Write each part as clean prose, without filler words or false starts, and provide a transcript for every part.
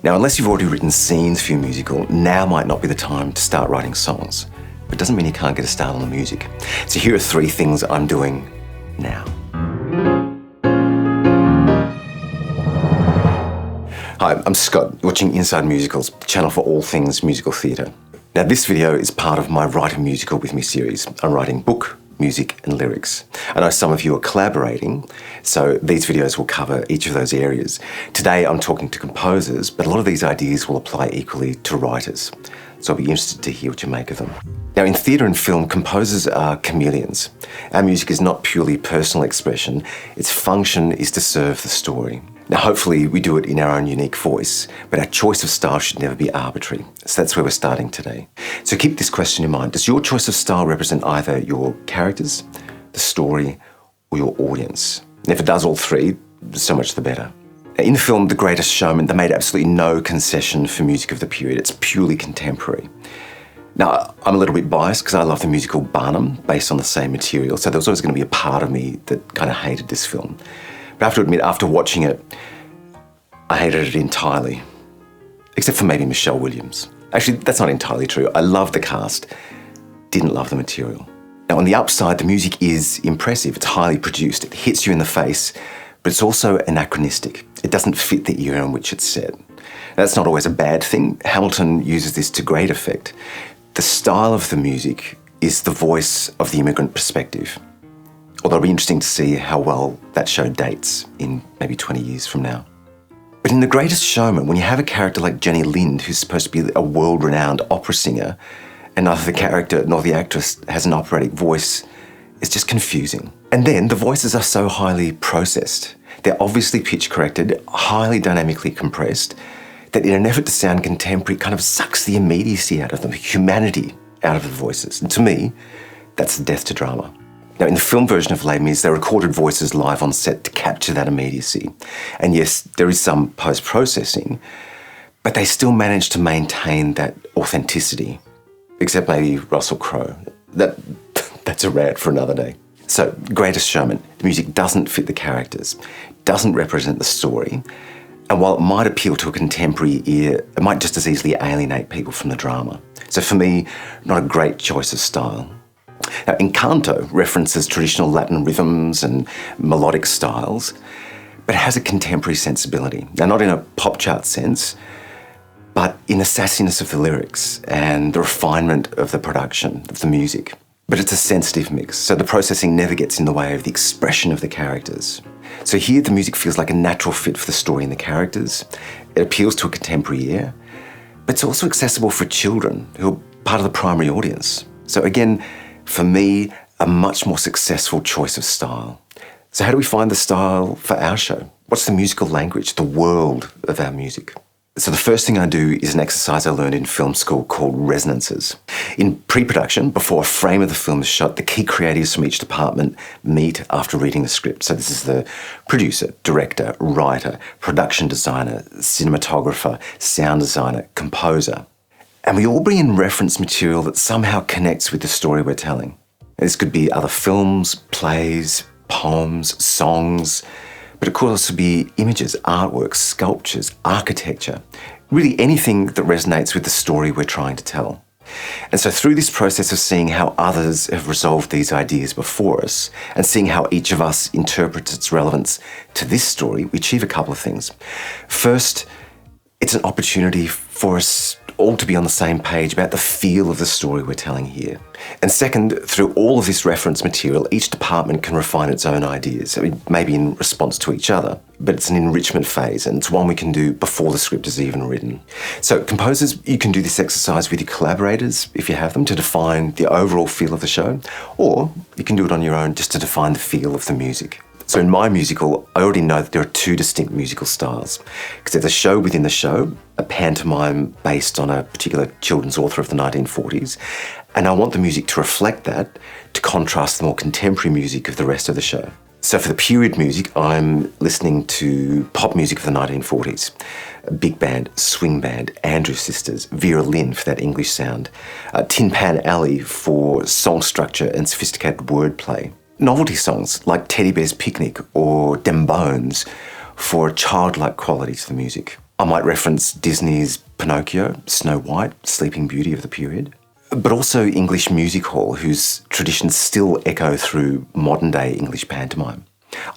Now, unless you've already written scenes for your musical, now might not be the time to start writing songs. But it doesn't mean you can't get a start on the music. So here are 3 things I'm doing now. Hi, I'm Scott, you're watching Inside Musicals, the channel for all things musical theatre. Now, this video is part of my Write a Musical With Me series. I'm writing book, music and lyrics. I know some of you are collaborating, so these videos will cover each of those areas. Today I'm talking to composers, but a lot of these ideas will apply equally to writers. So I'll be interested to hear what you make of them. Now, in theatre and film, composers are chameleons. Our music is not purely personal expression. Its function is to serve the story. Now, hopefully we do it in our own unique voice, but our choice of style should never be arbitrary. So that's where we're starting today. So keep this question in mind. Does your choice of style represent either your characters, the story, or your audience? And if it does all 3, so much the better. In the film The Greatest Showman, they made absolutely no concession for music of the period. It's purely contemporary. Now, I'm a little bit biased because I love the musical Barnum, based on the same material, so there was always going to be a part of me that kind of hated this film. But I have to admit, after watching it, I hated it entirely. Except for maybe Michelle Williams. Actually, that's not entirely true. I love the cast, didn't love the material. Now, on the upside, the music is impressive. It's highly produced. It hits you in the face, but it's also anachronistic. It doesn't fit the era in which it's set. That's not always a bad thing. Hamilton uses this to great effect. The style of the music is the voice of the immigrant perspective. Although it'll be interesting to see how well that show dates in maybe 20 years from now. But in The Greatest Showman, when you have a character like Jenny Lind, who's supposed to be a world-renowned opera singer, and neither the character nor the actress has an operatic voice, it's just confusing. And then the voices are so highly processed. They're obviously pitch-corrected, highly dynamically compressed, that in an effort to sound contemporary, kind of sucks the immediacy out of them, humanity out of the voices. And to me, that's the death to drama. Now, in the film version of Les Mis, they recorded voices live on set to capture that immediacy. And yes, there is some post-processing, but they still managed to maintain that authenticity. Except maybe Russell Crowe. That's a rant for another day. So, Greatest Showman, the music doesn't fit the characters, doesn't represent the story, and while it might appeal to a contemporary ear, it might just as easily alienate people from the drama. So for me, not a great choice of style. Now, Encanto references traditional Latin rhythms and melodic styles, but it has a contemporary sensibility. Now, not in a pop chart sense, but in the sassiness of the lyrics and the refinement of the production, of the music. But it's a sensitive mix, so the processing never gets in the way of the expression of the characters. So here the music feels like a natural fit for the story and the characters. It appeals to a contemporary ear, but it's also accessible for children who are part of the primary audience. So again, for me, a much more successful choice of style. So how do we find the style for our show? What's the musical language, the world of our music? So the first thing I do is an exercise I learned in film school called resonances. In pre-production, before a frame of the film is shot, the key creatives from each department meet after reading the script. So this is the producer, director, writer, production designer, cinematographer, sound designer, composer. And we all bring in reference material that somehow connects with the story we're telling. This could be other films, plays, poems, songs, but it could also be images, artworks, sculptures, architecture, really anything that resonates with the story we're trying to tell. And so through this process of seeing how others have resolved these ideas before us and seeing how each of us interprets its relevance to this story, we achieve a couple of things. First, it's an opportunity for us all to be on the same page about the feel of the story we're telling here. And second, through all of this reference material, each department can refine its own ideas, maybe in response to each other, but it's an enrichment phase, and it's one we can do before the script is even written. So composers, you can do this exercise with your collaborators, if you have them, to define the overall feel of the show, or you can do it on your own just to define the feel of the music. So in my musical, I already know that there are 2 distinct musical styles, because there's a show within the show, a pantomime based on a particular children's author of the 1940s, and I want the music to reflect that, to contrast the more contemporary music of the rest of the show. So for the period music, I'm listening to pop music of the 1940s, big band, swing band, Andrews Sisters, Vera Lynn for that English sound, Tin Pan Alley for song structure and sophisticated wordplay. Novelty songs like Teddy Bear's Picnic or Dem Bones for a childlike quality to the music. I might reference Disney's Pinocchio, Snow White, Sleeping Beauty of the period, but also English music hall, whose traditions still echo through modern-day English pantomime.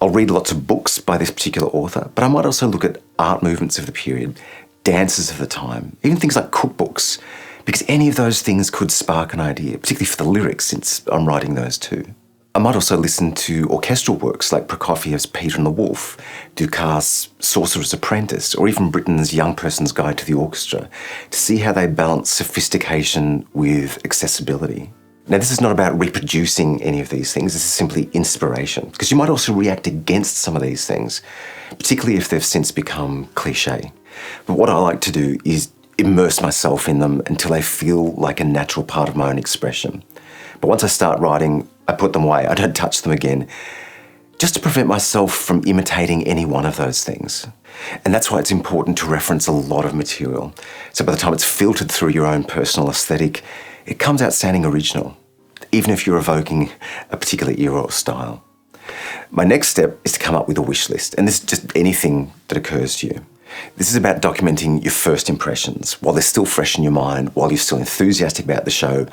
I'll read lots of books by this particular author, but I might also look at art movements of the period, dances of the time, even things like cookbooks, because any of those things could spark an idea, particularly for the lyrics, since I'm writing those too. I might also listen to orchestral works like Prokofiev's Peter and the Wolf, Dukas' Sorcerer's Apprentice, or even Britten's Young Person's Guide to the Orchestra, to see how they balance sophistication with accessibility. Now, this is not about reproducing any of these things, this is simply inspiration, because you might also react against some of these things, particularly if they've since become cliché. But what I like to do is immerse myself in them until they feel like a natural part of my own expression. But once I start writing, I put them away, I don't touch them again, just to prevent myself from imitating any one of those things. And that's why it's important to reference a lot of material. So by the time it's filtered through your own personal aesthetic, it comes out sounding original, even if you're evoking a particular era or style. My next step is to come up with a wish list, and this is just anything that occurs to you. This is about documenting your first impressions while they're still fresh in your mind, while you're still enthusiastic about the show,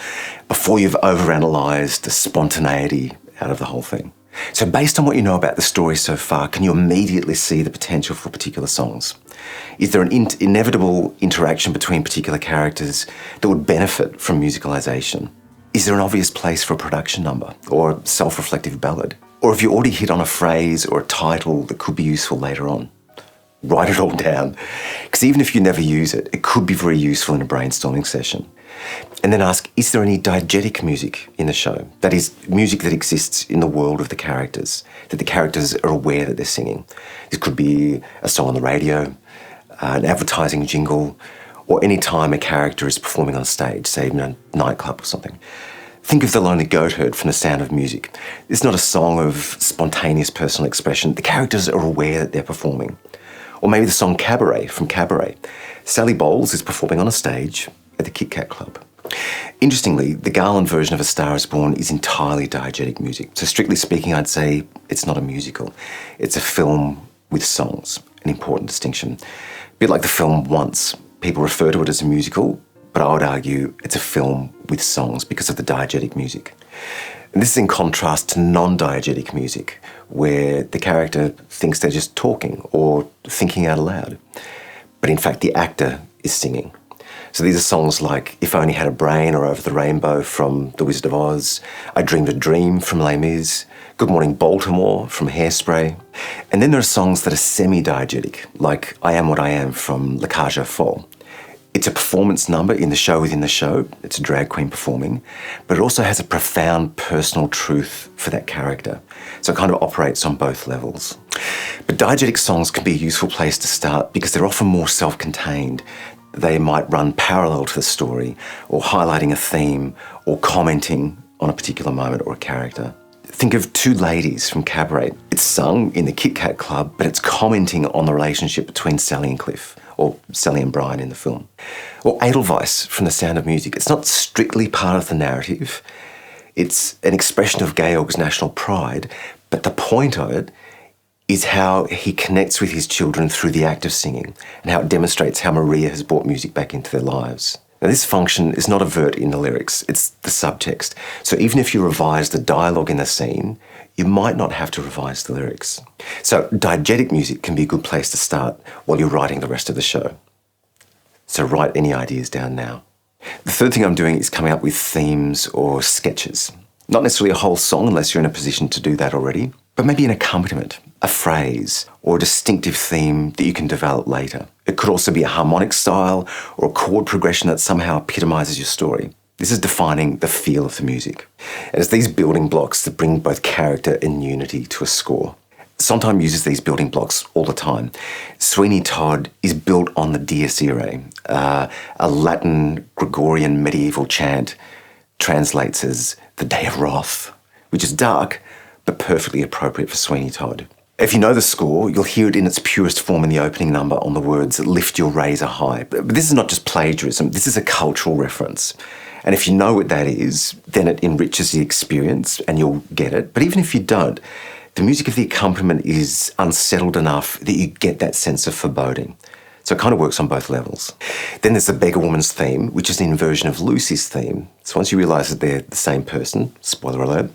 before you've overanalyzed the spontaneity out of the whole thing. So based on what you know about the story so far, can you immediately see the potential for particular songs? Is there an inevitable interaction between particular characters that would benefit from musicalisation? Is there an obvious place for a production number or a self-reflective ballad? Or have you already hit on a phrase or a title that could be useful later on? Write it all down, because even if you never use it, it could be very useful in a brainstorming session. And then ask, is there any diegetic music in the show? That is, music that exists in the world of the characters, that the characters are aware that they're singing. This could be a song on the radio, an advertising jingle, or any time a character is performing on stage, say in a nightclub or something. Think of The Lonely Goatherd from The Sound of Music. It's not a song of spontaneous personal expression. The characters are aware that they're performing. Or maybe the song Cabaret from Cabaret. Sally Bowles is performing on a stage at the Kit Kat Club. Interestingly, the Garland version of A Star is Born is entirely diegetic music. So strictly speaking, I'd say it's not a musical. It's a film with songs, an important distinction. A bit like the film Once. People refer to it as a musical, but I would argue it's a film with songs because of the diegetic music. And this is in contrast to non-diegetic music, where the character thinks they're just talking or thinking out aloud. But in fact, the actor is singing. So these are songs like If I Only Had a Brain or Over the Rainbow from The Wizard of Oz, I Dreamed a Dream from Les Mis, Good Morning Baltimore from Hairspray. And then there are songs that are semi-diegetic, like I Am What I Am from La Cage aux Folles. It's a performance number in the show within the show. It's a drag queen performing, but it also has a profound personal truth for that character. So it kind of operates on both levels. But diegetic songs can be a useful place to start because they're often more self-contained. They might run parallel to the story, or highlighting a theme, or commenting on a particular moment or a character. Think of Two Ladies from Cabaret. It's sung in the Kit Kat Club, but it's commenting on the relationship between Sally and Cliff, or Sally and Brian in the film. Or Edelweiss from The Sound of Music. It's not strictly part of the narrative. It's an expression of Georg's national pride, but the point of it is how he connects with his children through the act of singing, and how it demonstrates how Maria has brought music back into their lives. Now, this function is not overt in the lyrics, it's the subtext. So even if you revise the dialogue in the scene, you might not have to revise the lyrics. So diegetic music can be a good place to start while you're writing the rest of the show. So write any ideas down now. The third thing I'm doing is coming up with themes or sketches. Not necessarily a whole song unless you're in a position to do that already, but maybe an accompaniment, a phrase, or a distinctive theme that you can develop later. It could also be a harmonic style or a chord progression that somehow epitomizes your story. This is defining the feel of the music. And it's these building blocks that bring both character and unity to a score. Sondheim uses these building blocks all the time. Sweeney Todd is built on the Dies Irae, a Latin Gregorian medieval chant, translates as the Day of Wrath, which is dark, but perfectly appropriate for Sweeney Todd. If you know the score, you'll hear it in its purest form in the opening number on the words, lift your razor high. But this is not just plagiarism, this is a cultural reference. And if you know what that is, then it enriches the experience and you'll get it. But even if you don't, the music of the accompaniment is unsettled enough that you get that sense of foreboding. So it kind of works on both levels. Then there's the Beggar Woman's theme, which is an inversion of Lucy's theme. So once you realise that they're the same person, spoiler alert,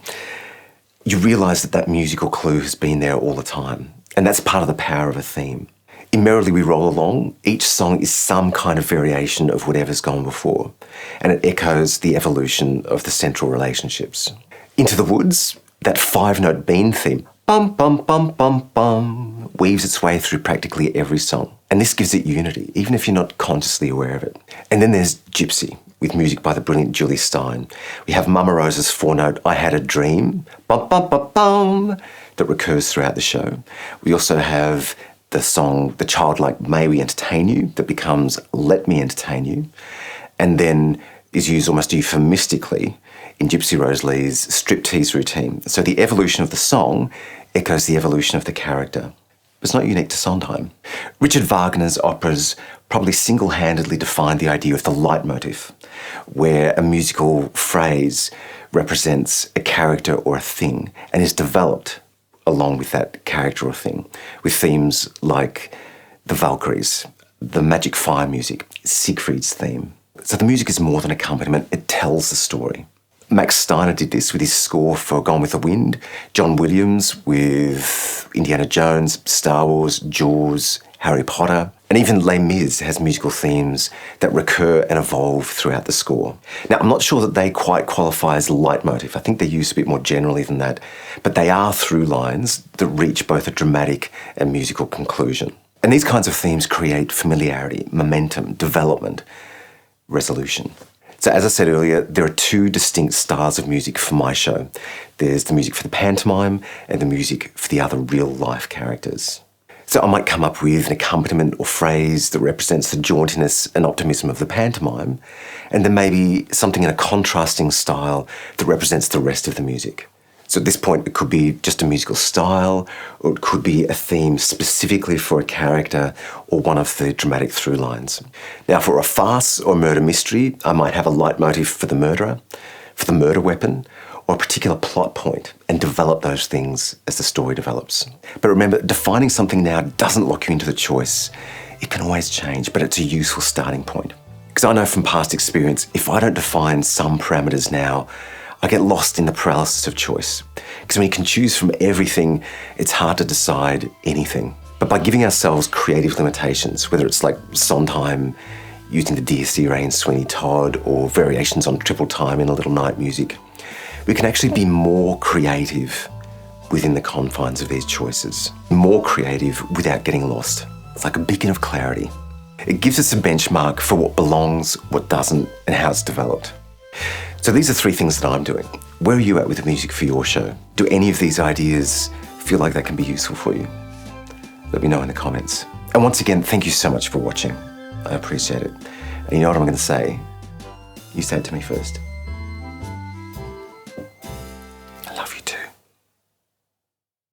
you realise that that musical clue has been there all the time. And that's part of the power of a theme. In Merrily We Roll Along, each song is some kind of variation of whatever's gone before, and it echoes the evolution of the central relationships. Into the Woods, that 5-note Bean theme, bum bum bum bum bum, weaves its way through practically every song. And this gives it unity, even if you're not consciously aware of it. And then there's Gypsy, with music by the brilliant Julie Stein. We have Mama Rosa's 4-note I Had a Dream, bum bum bum bum, that recurs throughout the show. We also have the song The Childlike May We Entertain You, that becomes Let Me Entertain You, and then is used almost euphemistically in Gypsy Rose Lee's striptease routine. So the evolution of the song echoes the evolution of the character. It's not unique to Sondheim. Richard Wagner's operas probably single-handedly defined the idea of the leitmotif, where a musical phrase represents a character or a thing and is developed along with that character or thing, with themes like the Valkyries, the Magic Fire music, Siegfried's theme. So the music is more than accompaniment, it tells the story. Max Steiner did this with his score for Gone with the Wind, John Williams with Indiana Jones, Star Wars, Jaws, Harry Potter, and even Les Mis has musical themes that recur and evolve throughout the score. Now, I'm not sure that they quite qualify as leitmotif. I think they're used a bit more generally than that, but they are through lines that reach both a dramatic and musical conclusion. And these kinds of themes create familiarity, momentum, development, resolution. So as I said earlier, there are two distinct styles of music for my show. There's the music for the pantomime and the music for the other real-life characters. So I might come up with an accompaniment or phrase that represents the jauntiness and optimism of the pantomime, and then maybe something in a contrasting style that represents the rest of the music. So at this point, it could be just a musical style, or it could be a theme specifically for a character or one of the dramatic through lines. Now, for a farce or murder mystery, I might have a leitmotif for the murderer, for the murder weapon, or a particular plot point, and develop those things as the story develops. But remember, defining something now doesn't lock you into the choice. It can always change, but it's a useful starting point. Because I know from past experience, if I don't define some parameters now, I get lost in the paralysis of choice. Because when you can choose from everything, it's hard to decide anything. But by giving ourselves creative limitations, whether it's like Sondheim using the Dies Irae in Sweeney Todd, or variations on triple time in A Little Night Music, we can actually be more creative within the confines of these choices. More creative without getting lost. It's like a beacon of clarity. It gives us a benchmark for what belongs, what doesn't, and how it's developed. So these are 3 things that I'm doing. Where are you at with the music for your show? Do any of these ideas feel like they can be useful for you? Let me know in the comments. And once again, thank you so much for watching. I appreciate it. And you know what I'm going to say? You say it to me first.